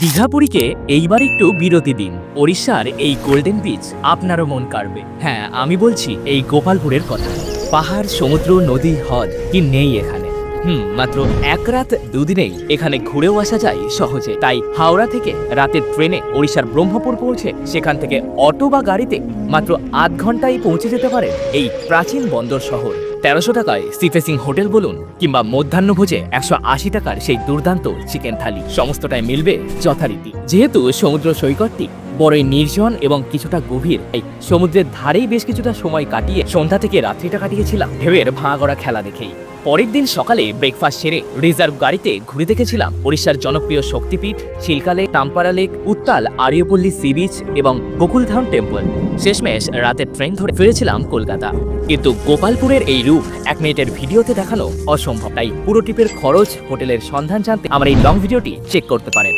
দীঘাপুরীকে এইবার একটু বিরতি দিন। ওড়িশার এই গোল্ডেন বিচ আপনারও মন কাড়বে। হ্যাঁ, আমি বলছি এই গোপালপুরের কথা। পাহাড়, সমুদ্র, নদী, হ্রদ কি নেই এখানে? মাত্র এক রাত দুদিনেই এখানে ঘুরেও আসা যায় সহজে। তাই হাওড়া থেকে রাতের ট্রেনে ওড়িশার ব্রহ্মপুর পৌঁছে সেখান থেকে অটো বা গাড়িতে মাত্র আধ ঘন্টায় পৌঁছে যেতে পারে এই প্রাচীন বন্দর শহর। ১৩০০ টাকায় সিফেসিং হোটেল বলুন কিংবা মধ্যাহ্নভোজে ১৮০ টাকার সেই দুর্দান্ত চিকেন থালি, সমস্তটাই মিলবে যথারীতি। যেহেতু সমুদ্র সৈকতটি বড়ই নির্জন এবং কিছুটা গভীর, এই সমুদ্রের ধারেই বেশ কিছুটা সময় কাটিয়ে সন্ধ্যা থেকে রাত্রিটা কাটিয়েছিলাম ঢেউয়ের ভাঙা খেলা দেখেই। পরের দিন সকালে ব্রেকফাস্ট সেরে রিজার্ভ গাড়িতে ঘুরে দেখেছিলাম ওড়িশার জনপ্রিয় শক্তিপীঠ চিল্কা লেক, টাম্পারা লেক, উত্তাল আরিয়পল্লী সি বিচ এবং গোকুলধাম টেম্পল। শেষমেশ রাতের ট্রেন ধরে ফিরেছিলাম কলকাতা। কিন্তু গোপালপুরের এই রূপ ১ মিনিটের ভিডিওতে দেখানো অসম্ভব। তাই পুরো ট্রিপের খরচ, হোটেলের সন্ধান জানতে আমার এই লং ভিডিওটি চেক করতে পারেন।